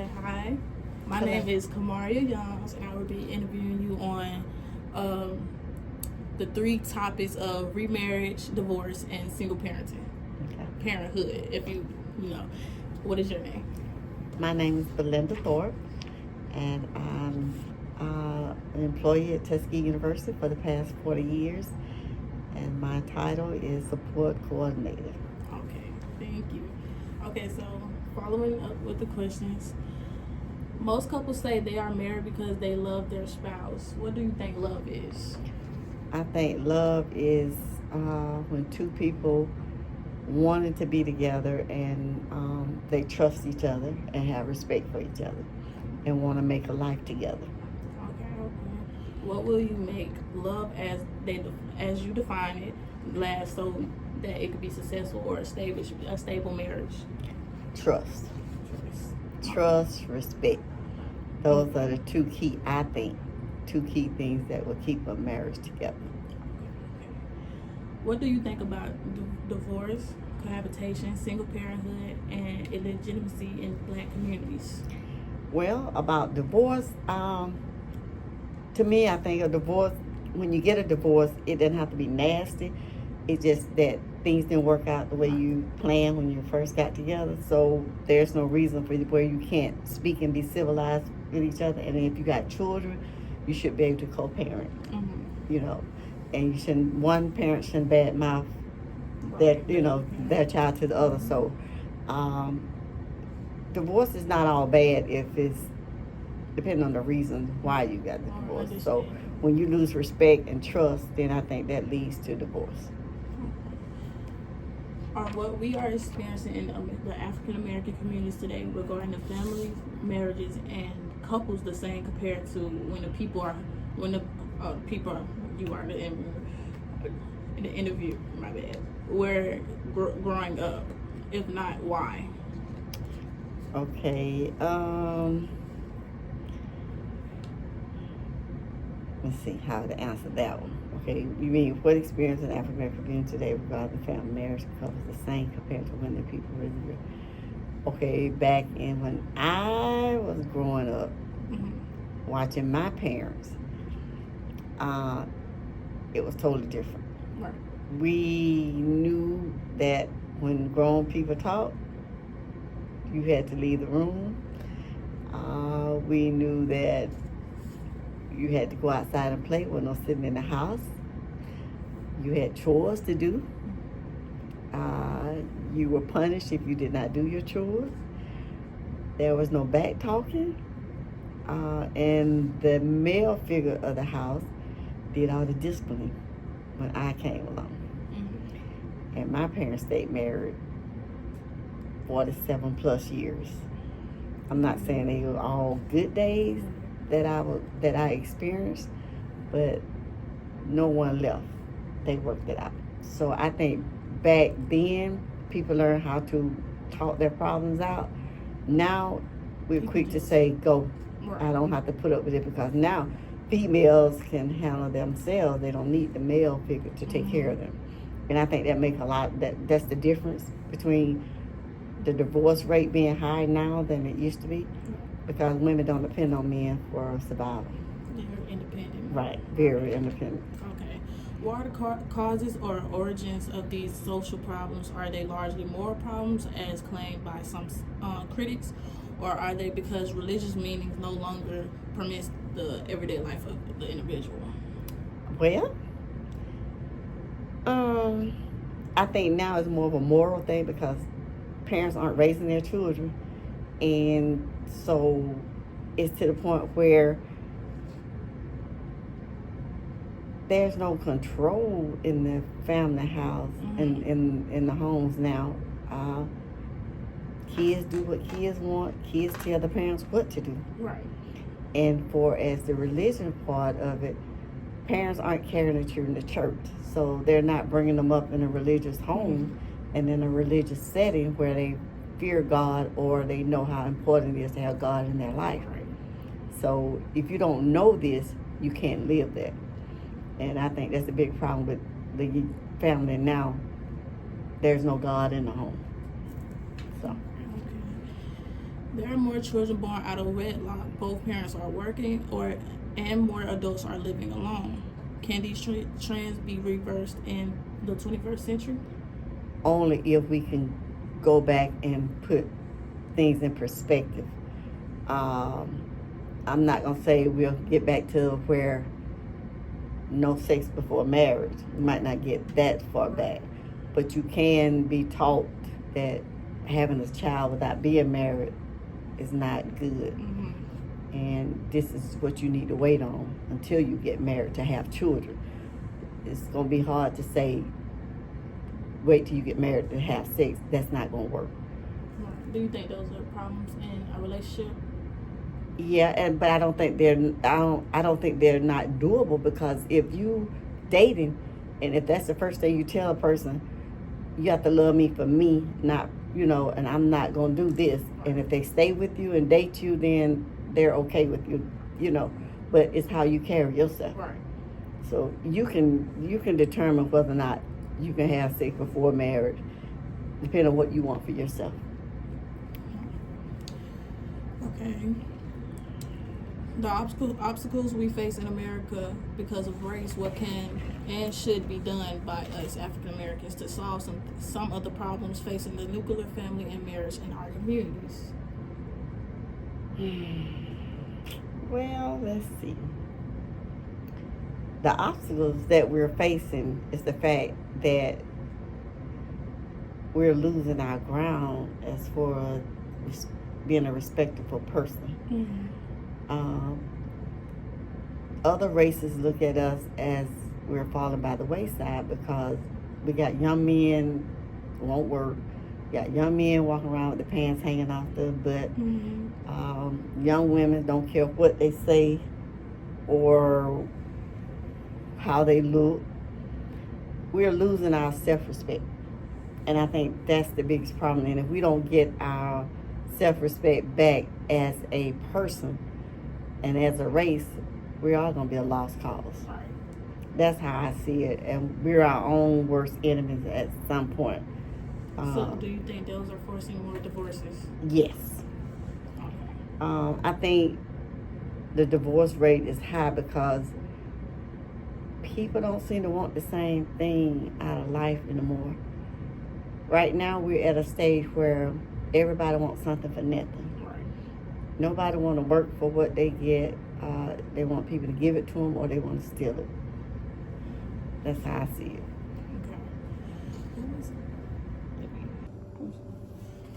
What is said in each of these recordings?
Okay, hi. My name is Kamaria Youngs, and I will be interviewing you on the three topics of remarriage, divorce, and single parenting, parenthood. If you know, what is your name? My name is Belinda Thorpe, and I'm an employee at Tuskegee University for the past 40 years, and my title is Support Coordinator. Okay, thank you. Okay, so following up with the questions, most couples say they are married because they love their spouse. What do you think love is? I think love is when two people wanting to be together and they trust each other and have respect for each other and want to make a life together. Okay. What will you make love as you define it last so that it could be successful or a stable marriage? Trust. Trust, respect. Those are the two key things that will keep a marriage together. What do you think about divorce, cohabitation, single parenthood, and illegitimacy in Black communities? Well, about divorce, to me, I think a divorce, when you get a divorce, it doesn't have to be nasty. It's just that things didn't work out the way you planned when you first got together. So there's no reason for where you can't speak and be civilized with each other. And if you got children, you should be able to co-parent. You know, and one parent shouldn't badmouth their child to the other. So divorce is not all bad if it's depending on the reason why you got the divorce. So when you lose respect and trust, then I think that leads to divorce. What we are experiencing in the African American communities today regarding the families, marriages, and couples the same compared to when the people are you are the interview, my bad, were growing up? If not, why? Okay. Let's see how to answer that one. Okay, you mean what experience in African American community today regarding family marriage couples the same compared to when the people were living? Okay, back in when I was growing up, watching my parents, it was totally different. Right. We knew that when grown people talked, you had to leave the room. We knew that you had to go outside and play with no sitting in the house. You had chores to do. You were punished if you did not do your chores. There was no back talking. And the male figure of the house did all the disciplining when I came along. And my parents stayed married 47 plus years. I'm not saying they were all good days that I experienced, but no one left. They worked it out. So I think back then people learned how to talk their problems out. Now we're quick to say go. I don't have to put up with it because now females can handle themselves. They don't need the male figure to take care of them. And I think that makes that's the difference between the divorce rate being high now than it used to be, because women don't depend on men for survival. They're independent. Right, very independent. Okay. What are the causes or origins of these social problems? Are they largely moral problems, as claimed by some critics, or are they because religious meanings no longer permits the everyday life of the individual? Well, I think now it's more of a moral thing because parents aren't raising their children, and so it's to the point where there's no control in the family house and in the homes now. Kids do what kids want. Kids tell the parents what to do. Right. And as the religion part of it, parents aren't carrying the children to church, so they're not bringing them up in a religious home and in a religious setting where they fear God or they know how important it is to have God in their life. Right. So if you don't know this, you can't live there. And I think that's a big problem with the family now. There's no God in the home. So. There are more children born out of wedlock. Both parents are working, and more adults are living alone. Can these trends be reversed in the 21st century? Only if we can go back and put things in perspective. I'm not gonna say we'll get back to where no sex before marriage. You might not get that far back, but you can be taught that having a child without being married is not good. Mm-hmm. And this is what you need to wait on until you get married to have children. It's gonna be hard to say wait till you get married to have sex. That's not gonna work. Do you think those are problems in a relationship? Yeah, but I don't think they're not doable, because if you dating, and if that's the first thing you tell a person, you have to love me for me, not, and I'm not gonna do this. And if they stay with you and date you, then they're okay with you, but it's how you carry yourself. Right. So you can determine whether or not you can have sex before marriage, depending on what you want for yourself. Okay. The obstacles we face in America because of race, what can and should be done by us African Americans to solve some of the problems facing the nuclear family and marriage in our communities? Well, let's see. The obstacles that we're facing is the fact that we're losing our ground as for being a respectable person. Mm-hmm. Other races look at us as we're falling by the wayside, because we got young men who won't work, got young men walking around with their pants hanging off their butt. Mm-hmm. Young women don't care what they say or how they look. We're losing our self-respect, and I think that's the biggest problem. And if we don't get our self-respect back as a person and as a race, we're all going to be a lost cause. Right. That's how I see it, and we're our own worst enemies at some point. So do you think those are forcing more divorces? Yes. Okay. I think the divorce rate is high because people don't seem to want the same thing out of life anymore. Right now, we're at a stage where everybody wants something for nothing. Right. Nobody want to work for what they get. They want people to give it to them, or they want to steal it. That's how I see it.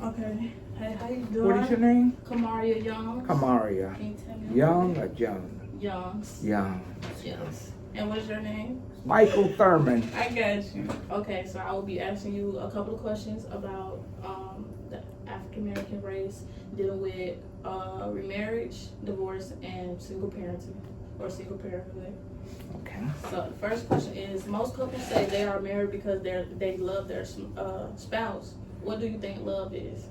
Okay. Hey, how you doing? What is your name? Kamaria Young. Kamaria. Can you tell me? Young or Young? Youngs. Young. Yes. And what's your name? Michael Thurman. I got you. Okay, so I will be asking you a couple of questions about the African American race, dealing with remarriage, divorce, and single parenting or single parenthood. Okay. So the first question is: most couples say they are married because they love their spouse. What do you think love is?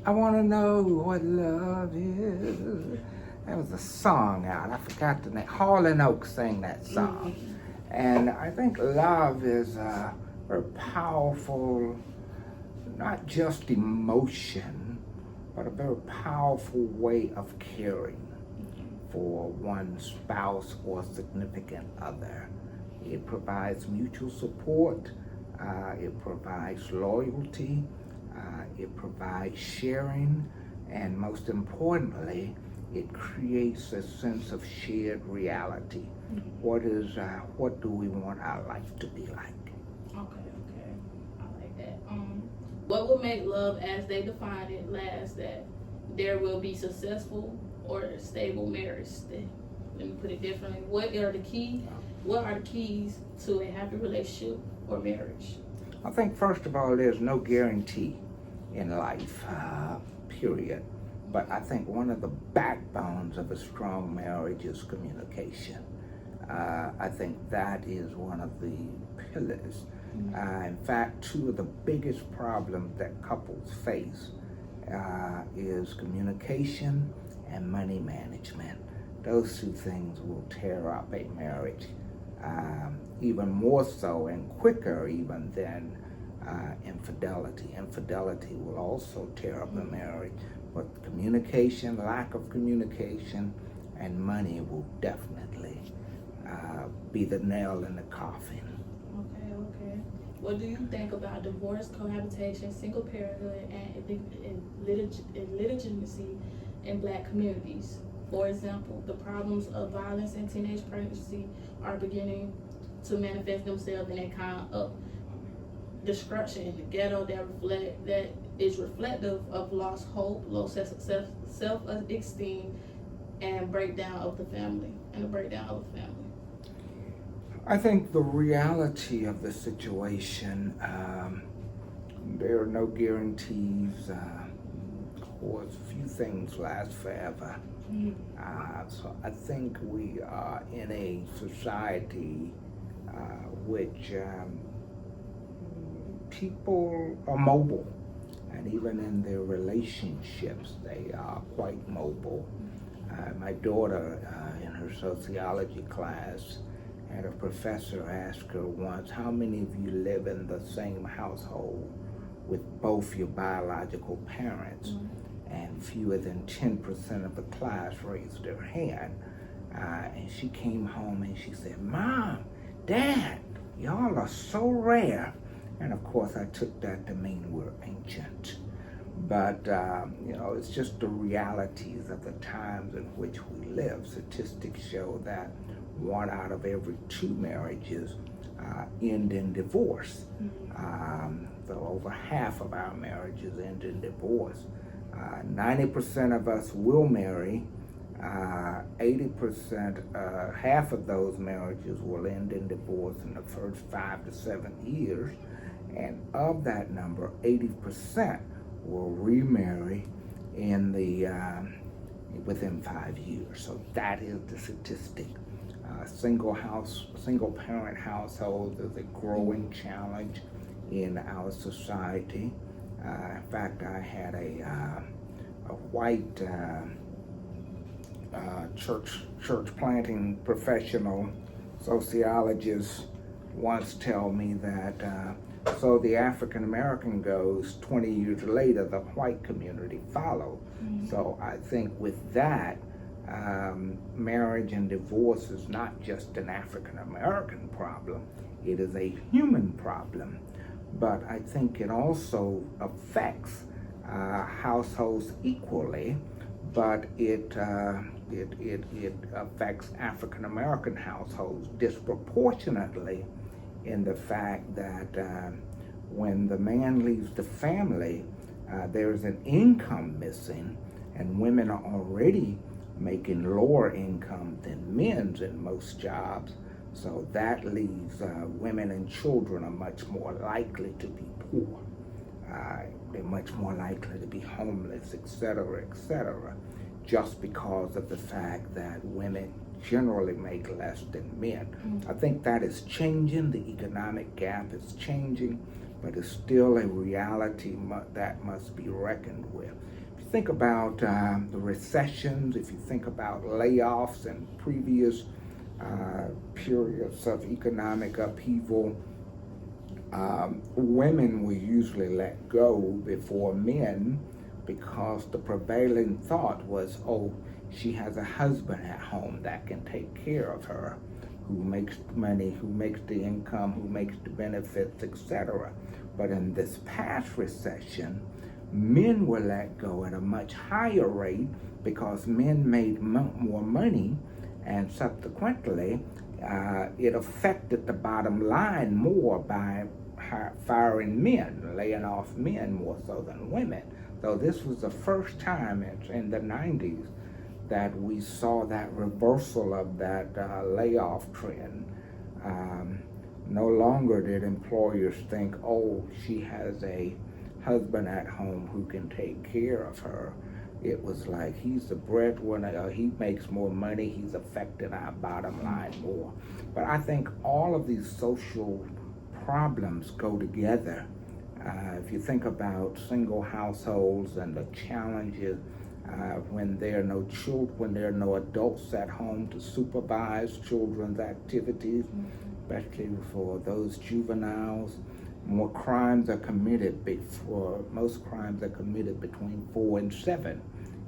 I want to know what love is. There was a song out. I forgot the name. Hall & Oates sang that song. Mm-hmm. And I think love is a very powerful, not just emotion, but a very powerful way of caring for one's spouse or significant other. It provides mutual support. It provides loyalty. It provides sharing. And most importantly, it creates a sense of shared reality. Mm-hmm. What do we want our life to be like? Okay. I like that. What will make love as they define it last that there will be successful or stable marriage? Let me put it differently. What are the keys to a happy relationship or marriage? I think first of all, there's no guarantee in life, period. But I think one of the backbones of a strong marriage is communication. I think that is one of the pillars. In fact, two of the biggest problems that couples face is communication and money management. Those two things will tear up a marriage even more so and quicker even than infidelity. Infidelity will also tear up a marriage, but communication, lack of communication, and money will definitely be the nail in the coffin. Okay. What do you think about divorce, cohabitation, single parenthood, and illegitimacy in Black communities? For example, the problems of violence and teenage pregnancy are beginning to manifest themselves in a kind of destruction in the ghetto that is reflective of lost hope, low self-esteem, and breakdown of the family. I think the reality of the situation, there are no guarantees. Of course, few things last forever. So I think we are in a society which people are mobile, and even in their relationships, they are quite mobile. My daughter, in her sociology class, had a professor ask her once, how many of you live in the same household with both your biological parents? And fewer than 10% of the class raised their hand. And she came home and she said, Mom, Dad, y'all are so rare. And of course I took that to mean we're ancient. But, it's just the realities of the times in which we live. Statistics show that 1 out of every 2 marriages end in divorce. So over half of our marriages end in divorce. 90% of us will marry. 80%, half of those marriages will end in divorce in the first 5 to 7 years. And of that number, 80% will remarry in the within 5 years. So that is the statistic. Single parent households is a growing challenge in our society. In fact, I had a white church planting professional sociologist once tell me that so the African American goes, 20 years later, the white community followed. So I think with that, marriage and divorce is not just an African American problem, it is a human problem. But I think it also affects households equally, but it affects African American households disproportionately in the fact that when the man leaves the family, there's an income missing, and women are already making lower income than men's in most jobs. So that leaves women and children are much more likely to be poor. They're much more likely to be homeless, etc., just because of the fact that women generally make less than men. I think that is changing. The economic gap is changing, but it's still a reality that must be reckoned with. If you think about the recessions, if you think about layoffs and previous periods of economic upheaval, women were usually let go before men because the prevailing thought was, oh, she has a husband at home that can take care of her, who makes money, who makes the income, who makes the benefits, etc. But in this past recession, men were let go at a much higher rate because men made more money, and subsequently it affected the bottom line more by firing men, laying off men more so than women. So this was the first time in the 90s that we saw that reversal of that layoff trend. No longer did employers think, oh, she has a husband at home who can take care of her. It was like, he's the breadwinner, he makes more money, he's affecting our bottom line more. But I think all of these social problems go together. If you think about single households and the challenges when there are no children, when there are no adults at home to supervise children's activities, especially for those juveniles, More crimes are committed most crimes are committed between 4 and 7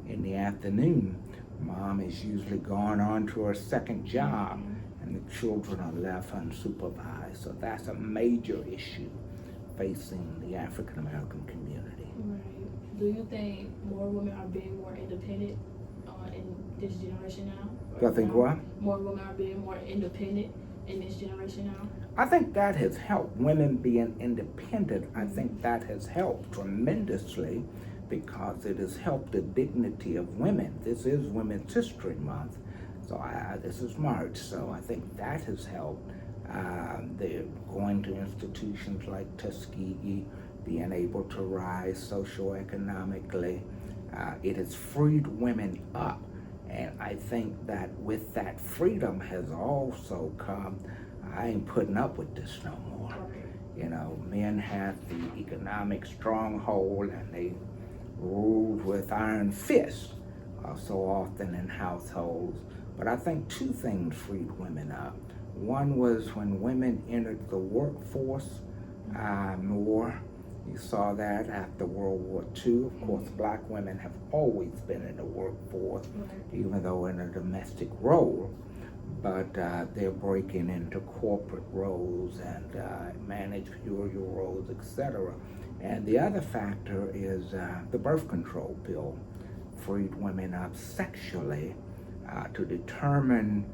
in the afternoon. Mom is usually gone on to her second job, and the children are left unsupervised. So that's a major issue facing the African American community. Right. Do you think more women are being more independent in this generation now? Do I think what? More women are being more independent in this generation now? I think that has helped. Women being independent, I think that has helped tremendously because it has helped the dignity of women. This is Women's History Month, so this is March, so I think that has helped. They're going to institutions like Tuskegee, being able to rise socioeconomically. It has freed women up, and I think that with that freedom has also come, I ain't putting up with this no more. You know, men have the economic stronghold and they ruled with iron fists so often in households. But I think two things freed women up. One was when women entered the workforce more. You saw that after World War II. Of course, black women have always been in the workforce, even though in a domestic role. But they're breaking into corporate roles and managerial roles, etc. And the other factor is the birth control pill freed women up sexually to determine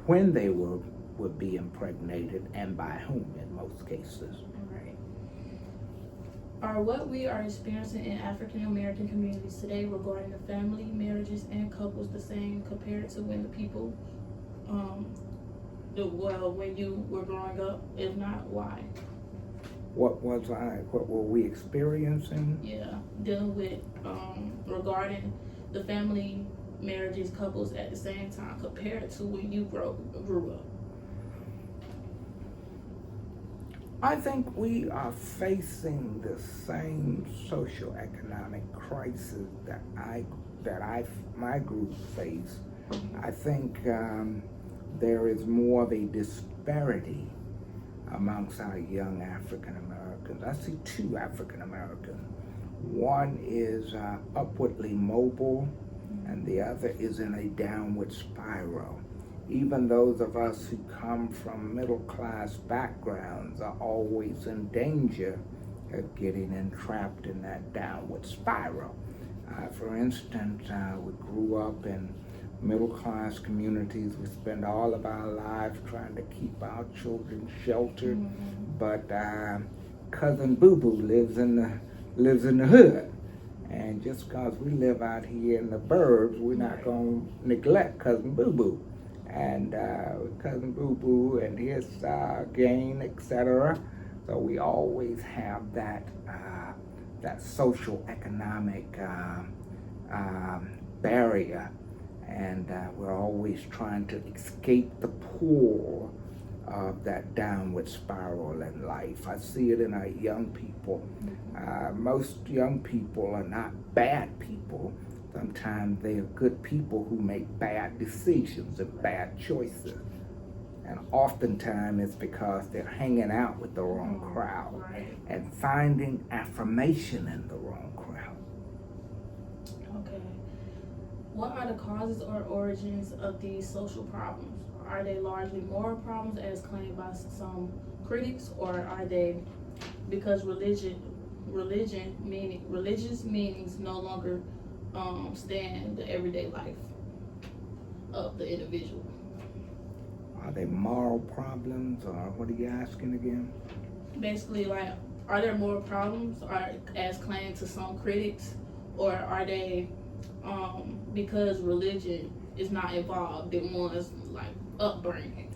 when they would be impregnated and by whom in most cases. Right. Are what we are experiencing in African American communities today regarding the family, marriages, and couples the same compared to when the people, when you were growing up? If not, why? What were we experiencing? Yeah, dealing with regarding the family, marriages, couples at the same time compared to when you grew up. I think we are facing the same socioeconomic crisis that my group faced. I think there is more of a disparity amongst our young African Americans. I see two African Americans. One is upwardly mobile, and the other is in a downward spiral. Even those of us who come from middle-class backgrounds are always in danger of getting entrapped in that downward spiral. For instance, we grew up in middle-class communities. We spend all of our lives trying to keep our children sheltered, but Cousin Boo Boo lives in the hood. And just because we live out here in the burbs, we're not going to neglect Cousin Boo Boo. And Cousin Boo Boo and his gang, etc. So we always have that social economic barrier, and we're always trying to escape the pull of that downward spiral in life. I see it in our young people. Most young people are not bad people. Sometimes they are good people who make bad decisions and bad choices. And oftentimes it's because they're hanging out with the wrong crowd and finding affirmation in the wrong crowd. Okay. What are the causes or origins of these social problems? Are they largely moral problems as claimed by some critics, or are they because religious meanings no longer stand the everyday life of the individual? Are they moral problems, or what are you asking again? Basically, like, are there more problems, or as claimed to some critics, or are they because religion is not involved in one's like upbringing?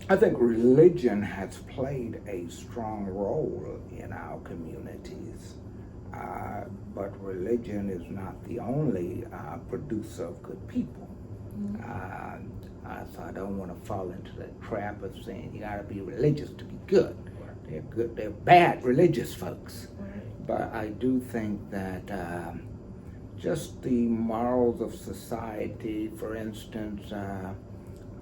I think religion has played a strong role in our communities. But religion is not the only producer of good people. So I don't want to fall into the trap of saying you got to be religious to be good. They're bad religious folks. But I do think that just the morals of society, for instance,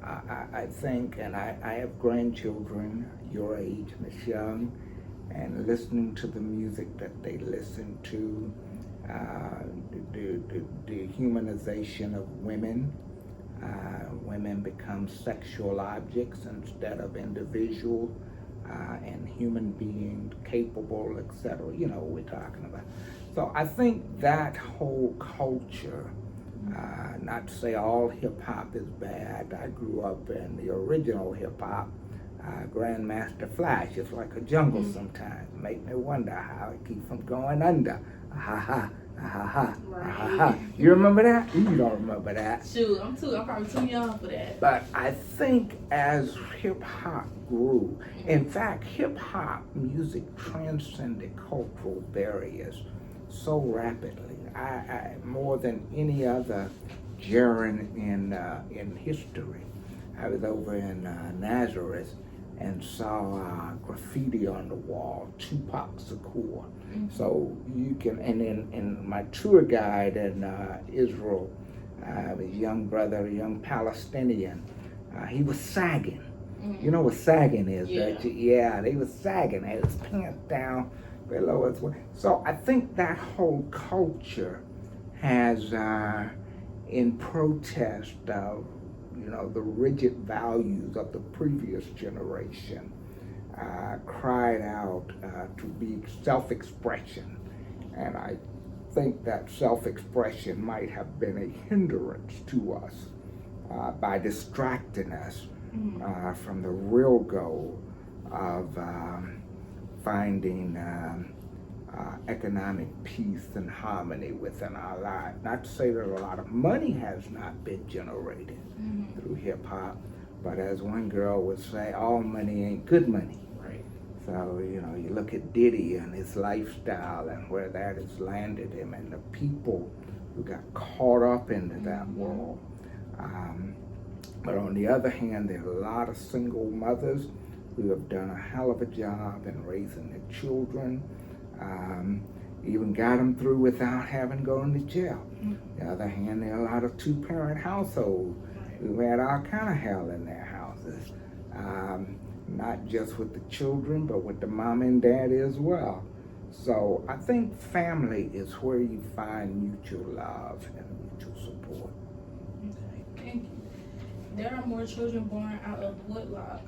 I think, and I have grandchildren your age, Miss Young, and listening to the music that they listen to, the humanization of women. Women become sexual objects instead of individual and human beings, capable, etc. You know what we're talking about. So I think that whole culture, not to say all hip hop is bad. I grew up in the original hip hop. Grandmaster Flash, it's like a jungle sometimes. Make me wonder how it keeps from going under. Ha ha. Right. You remember that? You don't remember that. Shoot, I'm probably too young for that. But I think as hip hop grew, in fact, hip hop music transcended cultural barriers so rapidly. I more than any other genre in history. I was over in Nazareth and saw graffiti on the wall, Tupac Shakur. So you can, and my tour guide in Israel, a young brother, a young Palestinian, he was sagging. You know what sagging is, don't you? Yeah, they was sagging. They had his pants down below his waist. So I think that whole culture has, in protest of, you know, the rigid values of the previous generation, cried out to be self-expression. And I think that self-expression might have been a hindrance to us by distracting us from the real goal of finding economic peace and harmony within our lives. Not to say that a lot of money has not been generated through hip hop, but as one girl would say, all money ain't good money. Right. So, you know, you look at Diddy and his lifestyle and where that has landed him and the people who got caught up into that world. But on the other hand, there are a lot of single mothers who have done a hell of a job in raising their children. Even got them through without having gone to jail. On the other hand, there are a lot of two-parent households who had all kind of hell in their houses. Not just with the children, but with the mom and dad as well. So I think family is where you find mutual love and mutual support. Okay, thank you. There are more children born out of wedlock.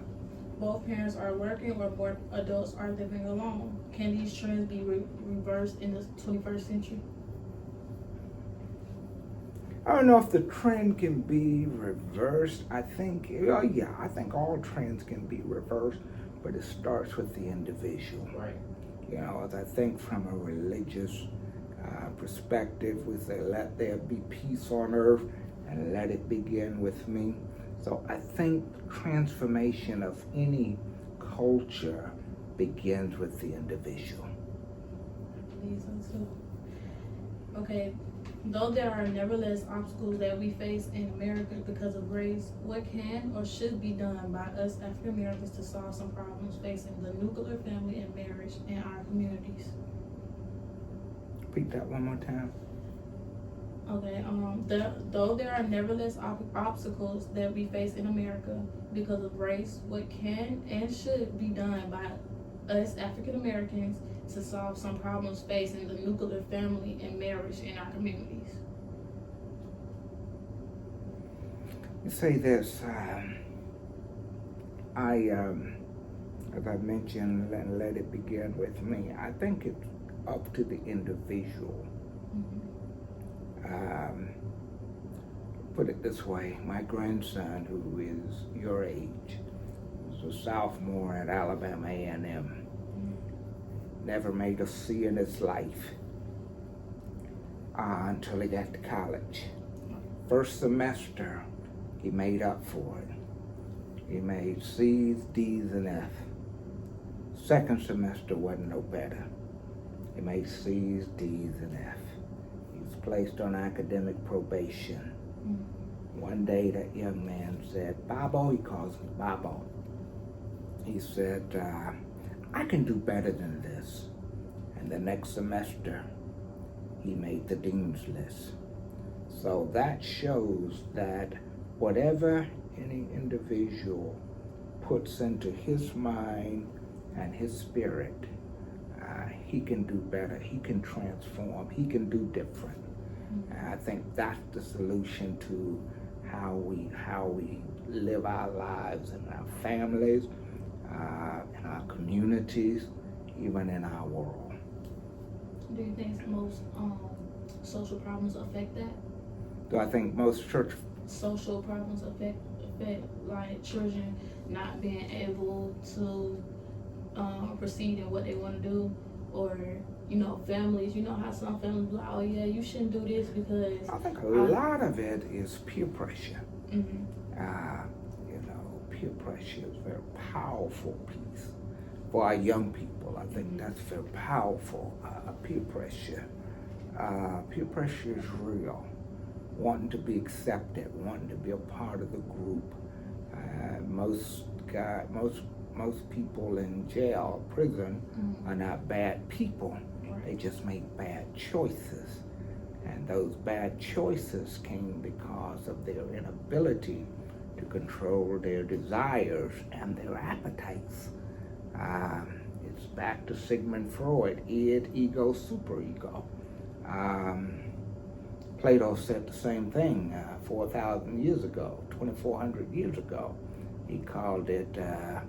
Both parents are working or more adults are living alone. Can these trends be reversed in the 21st century? I don't know if the trend can be reversed. I think, I think all trends can be reversed, but it starts with the individual. Right. You know, as I think from a religious perspective, we say, let there be peace on earth and let it begin with me. So I think transformation of any culture begins with the individual. I believe so too. Okay, though there are nevertheless obstacles that we face in America because of race, what can or should be done by us African Americans to solve some problems facing the nuclear family and marriage in our communities? Repeat that one more time. Okay, though there are nevertheless obstacles that we face in America because of race, what can and should be done by us African Americans to solve some problems facing the nuclear family and marriage in our communities? You say this, as I mentioned, let it begin with me. I think it's up to the individual. Put it this way, my grandson, who is your age, is a sophomore at Alabama A&M, never made a C in his life until he got to college. First semester, he made up for it. He made C's, D's, and F. Second semester wasn't no better. He made C's, D's, and F. He was placed on academic probation. One day that young man said, Bobo, he calls me Bobo. He said, I can do better than this. And the next semester, he made the dean's list. So that shows that whatever any individual puts into his mind and his spirit, he can do better, he can transform, he can do different. And I think that's the solution to how we live our lives in our families, in our communities, even in our world. Do you think most social problems affect that? Do I think most church Social problems affect like children not being able to proceed in what they want to do, or families? You know how some families be like, oh yeah, you shouldn't do this because. I think a lot of it is peer pressure. Mm-hmm. Peer pressure is a very powerful piece for our young people. I think that's very powerful. Peer pressure. Peer pressure is real. Wanting to be accepted, wanting to be a part of the group. Most people in jail, prison, are not bad people. They just make bad choices. And those bad choices came because of their inability to control their desires and their appetites. It's back to Sigmund Freud, id, ego, superego. Plato said the same thing 4,000 years ago, 2,400 years ago. He called it the,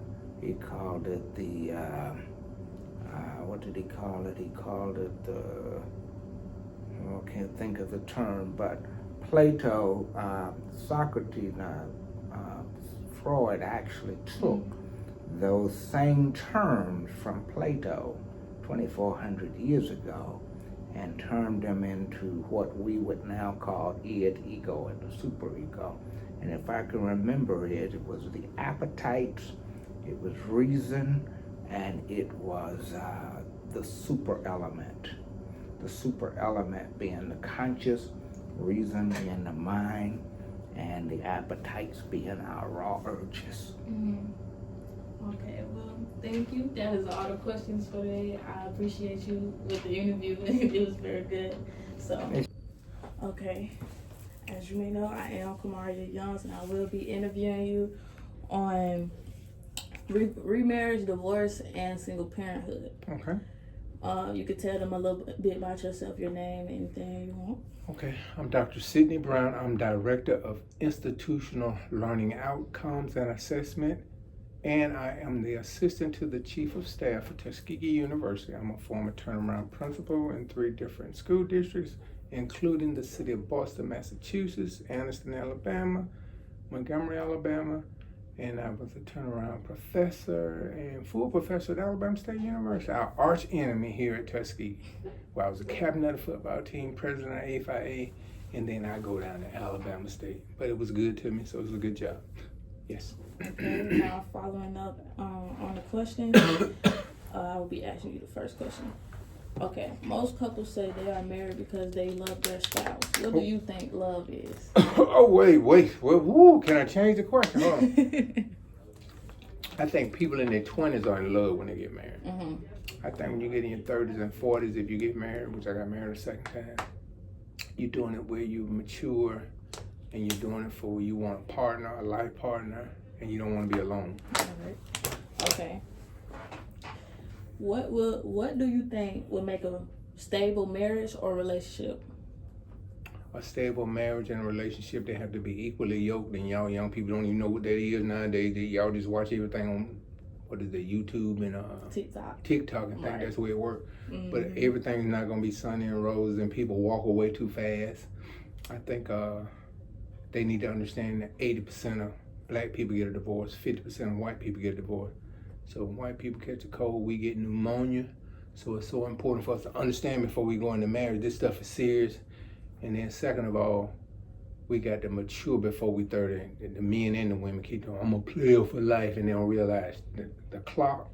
what did he call it? He called it the, I can't think of the term, but Plato, Socrates, Freud actually took those same terms from Plato 2,400 years ago and turned them into what we would now call id, ego, and the superego. And if I can remember it, it was the appetites, it was reason, and it was the super element. The super element being the conscious, reason being the mind, and the appetites being our raw urges. Okay, well, thank you. That is all the questions for today. I appreciate you with the interview. It was very good. So, okay, as you may know, I am Kamaria Youngs, and I will be interviewing you on remarriage, divorce, and single parenthood. Okay. You could tell them a little bit about yourself, your name, anything you want. Okay, I'm Dr. Sidney Brown. I'm Director of Institutional Learning Outcomes and Assessment, and I am the Assistant to the Chief of Staff at Tuskegee University. I'm a former turnaround principal in 3 different school districts, including the city of Boston, Massachusetts, Anniston, Alabama, Montgomery, Alabama, and I was a turnaround professor and full professor at Alabama State University, our arch enemy here at Tuskegee, where I was a captain of the football team, president of A5A, and then I go down to Alabama State. But it was good to me, so it was a good job. Yes. Okay, now following up on the questions, I will be asking you the first question. Okay, most couples say they are married because they love their spouse. What do you think love is? Oh, wait. Well, can I change the question? Hold on. I think people in their 20s are in love when they get married. Mm-hmm. I think when you get in your 30s and 40s, if you get married, which I got married a second time, you're doing it where you mature and you're doing it for you want a partner, a life partner, and you don't want to be alone. All right. Okay. What do you think would make a stable marriage or relationship? A stable marriage and a relationship, they have to be equally yoked, and y'all young people don't even know what that is nowadays. Y'all just watch everything on, YouTube and TikTok and think that's the way it works. Mm-hmm. But everything's not going to be sunny and roses and people walk away too fast. I think they need to understand that 80% of black people get a divorce, 50% of white people get a divorce. So when white people catch a cold, we get pneumonia. So it's so important for us to understand before we go into marriage, this stuff is serious. And then second of all, we got to mature before we 30. The men and the women keep going, I'm a player for life, and they don't realize the clock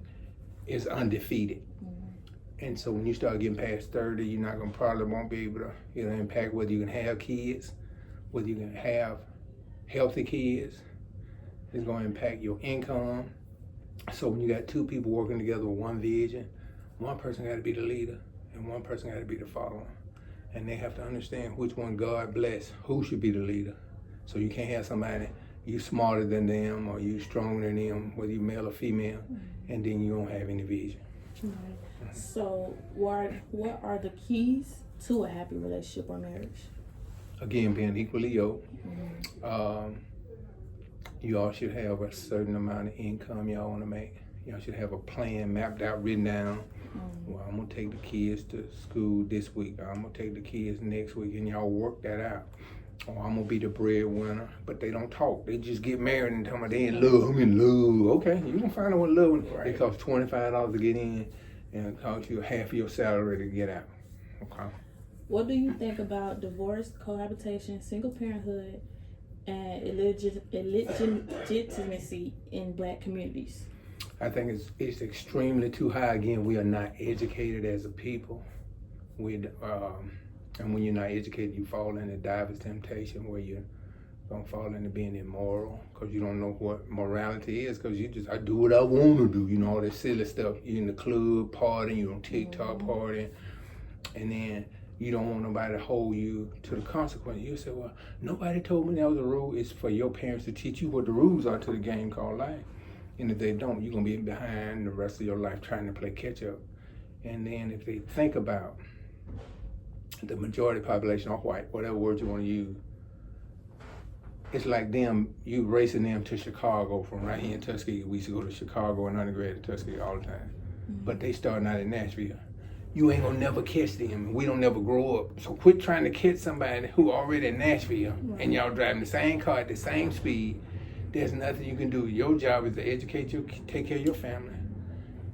is undefeated. Mm-hmm. And so when you start getting past 30, you're not gonna probably won't be able to, impact whether you can have kids, whether you can have healthy kids. It's gonna impact your income. So when you got 2 people working together with one vision, one person got to be the leader and one person got to be the follower. And they have to understand which one God bless, who should be the leader. So you can't have somebody, you smarter than them or you stronger than them, whether you male or female, and then you don't have any vision. Right. So, what are the keys to a happy relationship or marriage? Again, being equally yoked. You all should have a certain amount of income y'all want to make. Y'all should have a plan mapped out, written down. Well, I'm gonna take the kids to school this week. I'm gonna take the kids next week, and y'all work that out. Or I'm gonna be the breadwinner, but they don't talk. They just get married and tell me they in love. I'm in love. Okay, you gonna find out what love is. It costs $25 to get in, and it costs you half of your salary to get out. Okay. What do you think about divorce, cohabitation, single parenthood, and illegitimacy in Black communities? I think it's extremely too high. Again, we are not educated as a people. And when you're not educated, you fall into diverse temptation where you're gonna fall into being immoral because you don't know what morality is, because I do what I want to do, all that silly stuff. You're in the club partying, you're on TikTok partying, and then you don't want nobody to hold you to the consequence. You say, well, nobody told me that was a rule. It's for your parents to teach you what the rules are to the game called life. And if they don't, you're gonna be behind the rest of your life trying to play catch up. And then if they think about the majority population are white, whatever word you want to use, it's like them, you racing them to Chicago from right here in Tuskegee. We used to go to Chicago and undergrad at Tuskegee all the time. But they starting out in Nashville. You ain't gonna never catch them. We don't never grow up. So quit trying to catch somebody who already in Nashville and y'all driving the same car at the same speed. There's nothing you can do. Your job is to take care of your family,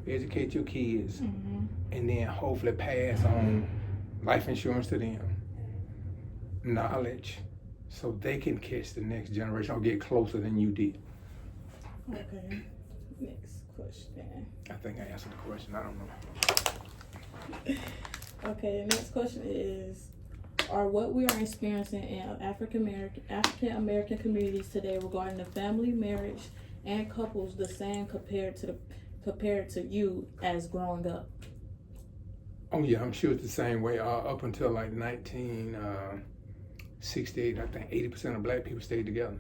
educate your kids, and then hopefully pass on life insurance to them, knowledge, so they can catch the next generation or get closer than you did. Okay. Next question. I think I answered the question. I don't know. Okay, the next question is, are what we are experiencing in African American communities today regarding the family, marriage, and couples the same compared to you as growing up? Oh yeah, I'm sure it's the same way. Up until like 1968, I think 80% of Black people stayed together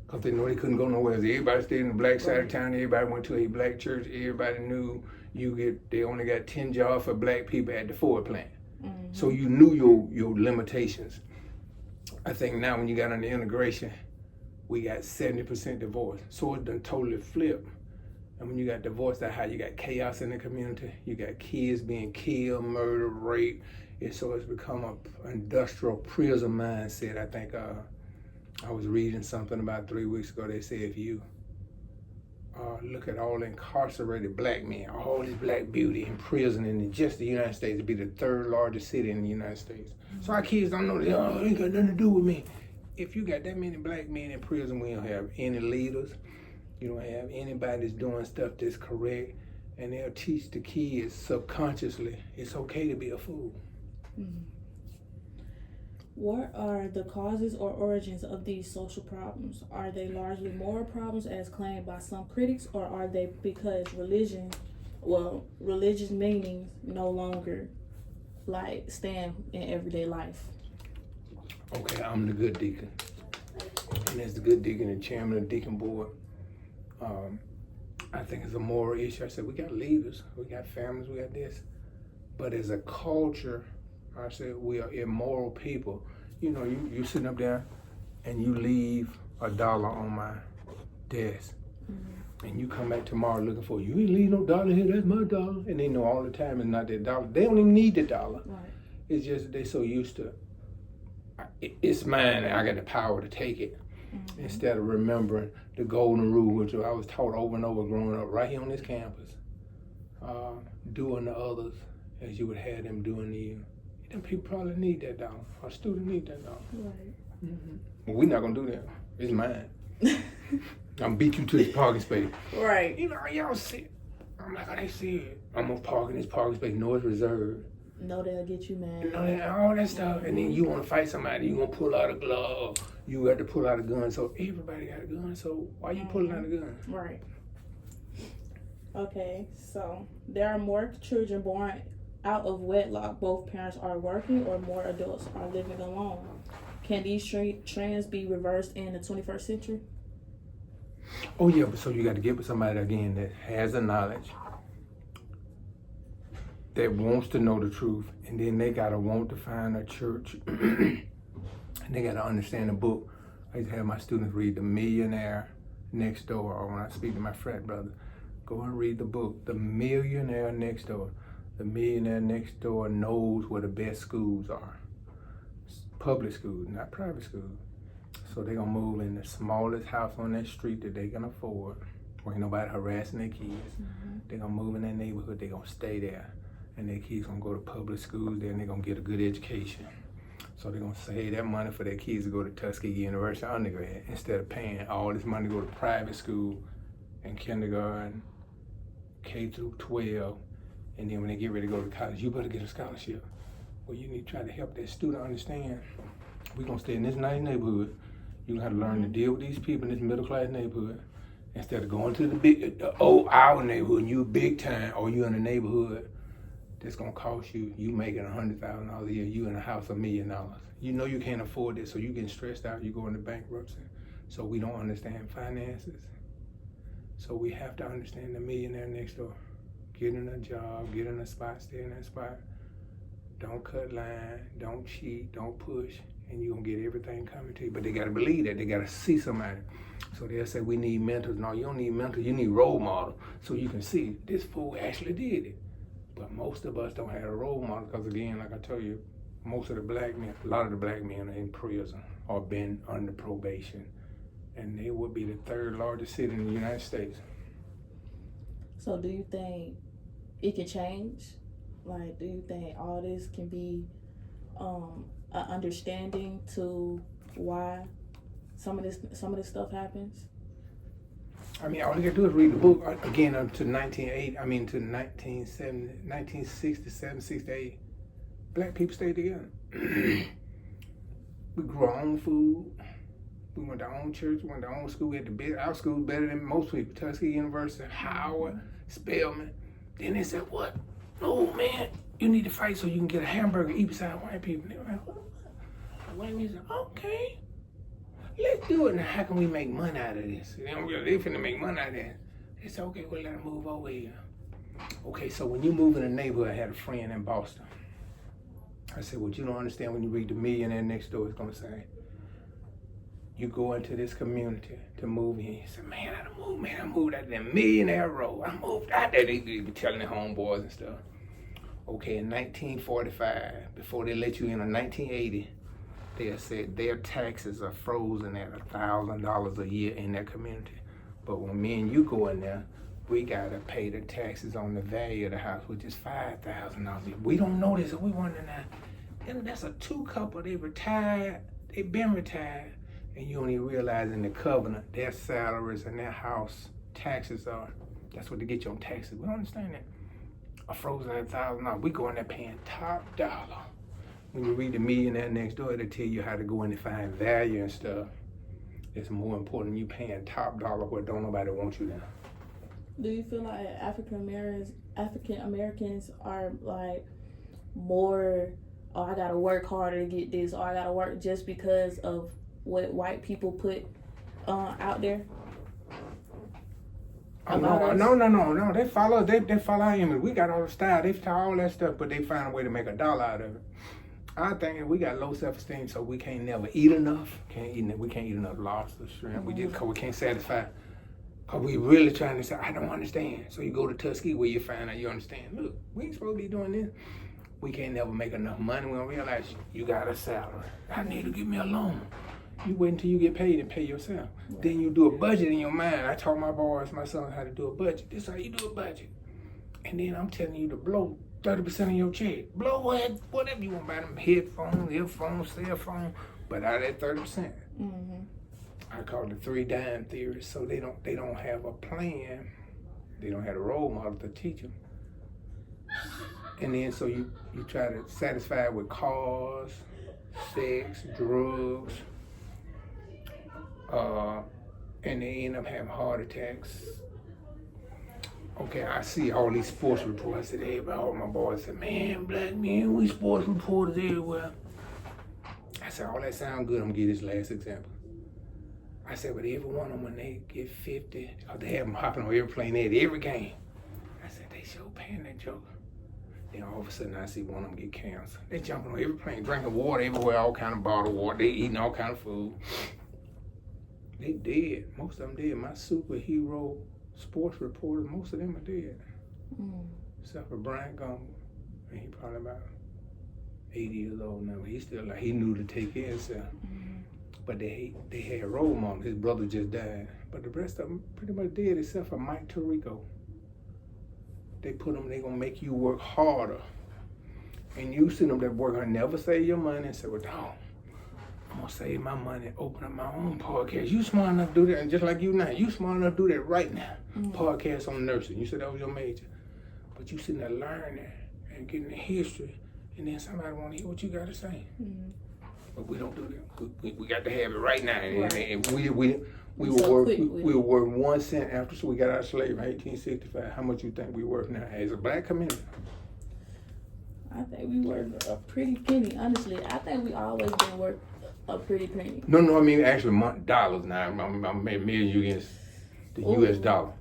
because they know they couldn't go nowhere. Everybody stayed in the Black side of town. Everybody went to a Black church. Everybody knew they only got 10 jobs for Black people at the Ford plant. So you knew your limitations. I think now when you got under integration, we got 70% divorce. So it done totally flipped. And when you got divorce, that's how you got chaos in the community. You got kids being killed, murdered, raped. So it's become an industrial prison mindset. I think I was reading something about 3 weeks ago. They said if you look at all incarcerated Black men, all this Black beauty in prison, and in just the United States, it'd be the 3rd largest city in the United States. So our kids don't know, it ain't got nothing to do with me. If you got that many Black men in prison, we don't have any leaders. You don't have anybody that's doing stuff that's correct, and they'll teach the kids subconsciously it's okay to be a fool. What are the causes or origins of these social problems? Are they largely moral problems as claimed by some critics, or are they because religious meanings no longer stand in everyday life? Okay, I'm the good deacon. And as the good deacon and chairman of the deacon board, I think it's a moral issue. I said, we got leaders, we got families, we got this. But as a culture, I said, we are immoral people. You sitting up there and you leave $1 on my desk. And you come back tomorrow looking for, you ain't leave no dollar here, that's my dollar. And they know all the time it's not that dollar. They don't even need the dollar. Right. It's just they so used to, it's mine and I got the power to take it. Instead of remembering the golden rule, which I was taught over and over growing up right here on this campus. Doing to others as you would have them doing to you. Them people probably need that dollar. Our student need that dollar. Right. But we're not gonna do that. It's mine. I'm gonna beat you to this parking space. Right. Y'all see it. I'm like, they see it. I'm gonna park in this parking space. No, it's reserved. No, they'll get you mad. All that stuff. And then you wanna fight somebody, you gonna pull out a glove. You got to pull out a gun. So everybody got a gun. So why you pulling out a gun? Right. Okay, so there are more children born out of wedlock. Both parents are working, or more adults are living alone. Can these trends be reversed in the 21st century? Oh yeah, but so you got to get with somebody again that has the knowledge, that wants to know the truth, and then they gotta want to find a church, and they gotta understand the book. I used to have my students read The Millionaire Next Door, or when I speak to my frat brother, go and read the book, The Millionaire Next Door. The millionaire next door knows where the best schools are. Public schools, not private schools. So they're gonna move in the smallest house on that street that they can afford, where ain't nobody harassing their kids. They're gonna move in that neighborhood, they're gonna stay there. And their kids gonna go to public schools there, and they're gonna get a good education. So they're gonna save that money for their kids to go to Tuskegee University undergrad, instead of paying all this money to go to private school and kindergarten, K through 12, and then when they get ready to go to college, you better get a scholarship. Well, you need to try to help that student understand, we're gonna stay in this nice neighborhood. You're gonna have to learn to deal with these people in this middle class neighborhood, instead of going to our neighborhood, and you big time, or you in a neighborhood that's gonna cost you making $100,000 a year, you in a house $1 million. You know you can't afford this, so you getting stressed out, you go into bankruptcy. So we don't understand finances. So we have to understand the millionaire next door. Getting a job, getting a spot, stay in that spot. Don't cut line, don't cheat, don't push, and you're gonna get everything coming to you. But they gotta believe that, they gotta see somebody. So they'll say, we need mentors. No, you don't need mentors, you need role model. So you can see, this fool actually did it. But most of us don't have a role model, because again, like I told you, most of the black men, a lot of the black men are in prison or been under probation. And they would be the 3rd largest city in the United States. So do you think it can change? Like, do you think all this can be an understanding to why some of this stuff happens? I mean, all you gotta do is read the book again up to 1967, 68. Black people stayed together. We grew our own food. We went to our own church, went to our own school. We had our school better than most people. Tuskegee University, Howard, Spelman. Then they said, what? No, man, you need to fight so you can get a hamburger, eat beside white people. And they were like, what? The white men said, okay, let's do it. Now, how can we make money out of this? They finna make money out of that. They said, okay, well, let them move over here. Okay, so when you move in a neighborhood, I had a friend in Boston. I said, what you don't understand when you read The Millionaire Next Door, it's gonna say, you go into this community to move in. He said, man, I moved out there, Millionaire Road. I moved out there. They be telling their homeboys and stuff. Okay, in 1945, before they let you in 1980, they said their taxes are frozen at $1,000 a year in that community. But when me and you go in there, we gotta pay the taxes on the value of the house, which is $5,000 a year. We don't know this, we wondering now. And that's a 2 couple, they retired, they been retired. And you don't even realize in the covenant, their salaries and their house taxes are, that's what they get you on taxes. We don't understand that. A frozen at $1,000, we go in there paying top dollar. When you read The Millionaire Next Door, it'll tell you how to go in and find value and stuff. It's more important than you paying top dollar where don't nobody want you there. Do you feel like African Americans are like more, oh, I gotta work harder to get this, or I gotta work just because of what white people put out there? No. They follow our image. We got all the style. They follow all that stuff, but they find a way to make $1 out of it. I think we got low self-esteem, so we can't never eat enough. We can't eat enough lobster, shrimp. We can't satisfy. Cause we really trying to say, I don't understand. So you go to Tuskegee where you find out you understand. Look, we ain't supposed to be doing this. We can't never make enough money. We don't realize you got a salary. I need to give me a loan. You wait until you get paid and pay yourself. Right. Then you do a budget in your mind. I taught my boys, my son, how to do a budget. This is how you do a budget. And then I'm telling you to blow 30% of your check. Blow whatever you want, buy them headphones, earphones, cell phone, but out of that 30%. Mm-hmm. I call it the 3 dime theory. So they don't have a plan. They don't have a role model to teach them. And then so you try to satisfy it with cars, sex, drugs, and they end up having heart attacks. Okay, I see all these sports reports. I said, hey, all my boys said, man, black men, we sports reporters everywhere. I said, all that sound good. I'm gonna give this last example. I said, but every one of them, when they get 50, cause they have them hopping on every plane at every game. I said, they sure paying that joker. Then all of a sudden I see one of them get cancer. They jumping on every plane, drinking water everywhere, all kind of bottled water. They eating all kind of food. They dead. Most of them dead. My superhero sports reporters, most of them are dead. Except for Brian Gumble. And he probably about 80 years old now. He still like, he knew to take care of himself. But they had role models. His brother just died. But the rest of them pretty much dead except for Mike Tirico. They put them, they gonna make you work harder. And you see them that work hard, never save your money and say, well, dog, I'm gonna save my money and open up my own podcast. You smart enough to do that, and just like you now, you smart enough to do that right now. Podcast on nursing. You said that was your major. But you sitting there learning and getting the history, and then somebody wanna hear what you gotta say. But we don't do that. We got to have it right now. And we were worth 1 cent after we got out of slavery in 1865. How much you think we worth now as a black community? I think we worth a pretty penny, honestly. I think we always been worth a pretty penny. No, I mean actually dollars now. I'm measuring you against the U.S. dollar.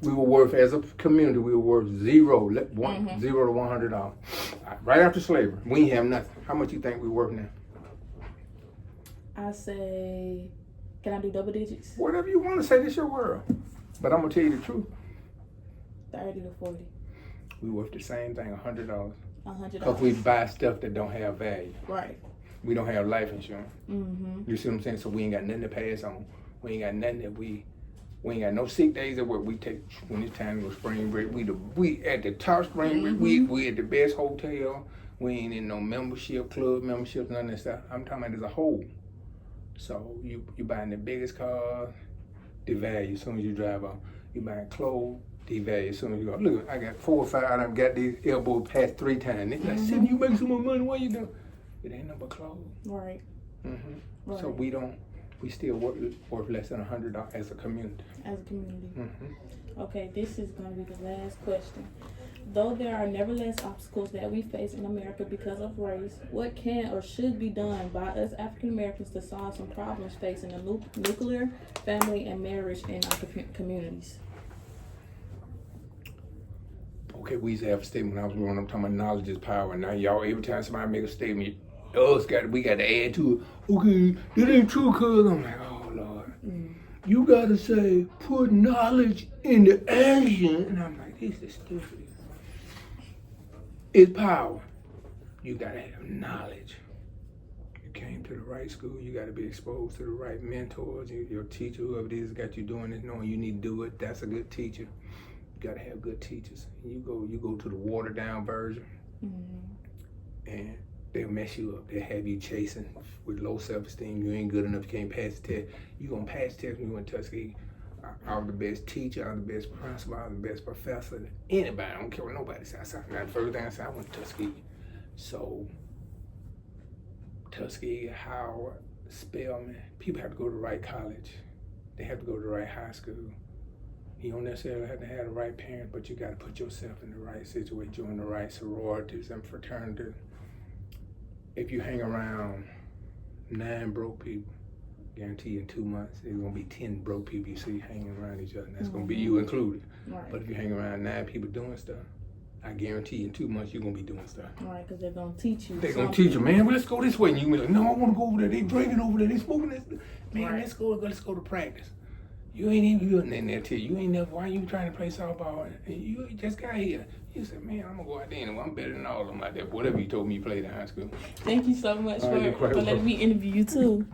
We were worth, as a community, we were worth $0 to $100. Right after slavery, we ain't have nothing. How much you think we worth now? I say, can I do double digits? Whatever you want to say, this your world. But I'm gonna tell you the truth. 30 to 40. We worth the same thing, $100. $100. Because we buy stuff that don't have value. Right. We don't have life insurance. You see what I'm saying? So we ain't got nothing to pass on. We ain't got nothing that we ain't got no sick days at work. We take when it's time to go spring break. We at the top spring break. We at the best hotel. We ain't in no membership, club memberships, none of that stuff. I'm talking about as a whole. So you buying the biggest car, devalue as soon as you drive off. You buying clothes, devalue as soon as you go. Look, I got 4 or 5. I done got these elbows past 3 times. They like, Sidney, you make some more money. What you do? It ain't no but clothes. Right. Right. So we still worth less than $100 as a community. As a community. Okay, this is going to be the last question. Though there are nevertheless obstacles that we face in America because of race, what can or should be done by us African Americans to solve some problems facing the nuclear, family, and marriage in our communities? Okay, we used to have a statement when I was growing up talking about knowledge is power. Now y'all, every time somebody make a statement, we got to add to it. Okay, that ain't true, cuz. I'm like, oh Lord. You got to say, put knowledge into action. And I'm like, this is stupid. It's power. You got to have knowledge. You came to the right school, you got to be exposed to the right mentors. Your teacher, whoever it is, got you doing this, knowing you need to do it. That's a good teacher. You got to have good teachers. You go to the watered down version, and they'll mess you up. They'll have you chasing with low self-esteem. You ain't good enough, you can't pass the test. You gonna pass the test when you went to Tuskegee. I was the best teacher, I was the best principal, I was the best professor. Anybody, I don't care what nobody says. Now the first thing I said, I went to Tuskegee. So, Tuskegee, Howard, Spelman, people have to go to the right college. They have to go to the right high school. You don't necessarily have to have the right parents, but you gotta put yourself in the right situation, join the right sororities and fraternities. If you hang around 9 broke people, guarantee you in 2 months, there's gonna be 10 broke people you see hanging around each other, and that's gonna be you included. Right. But if you hang around 9 people doing stuff, I guarantee you in 2 months you're gonna be doing stuff. Right, because they're gonna teach you. They're gonna teach you, man, well, let's go this way. And you be like, no, I wanna go over there, they drinking over there, they smoking this. Man, let's go to practice. You ain't even doing in there till you ain't never, why you trying to play softball? And you just got here. You said, man, I'm gonna go out there anyway. I'm better than all of them out there. Whatever you told me you played in high school. Thank you so much for letting me interview you too.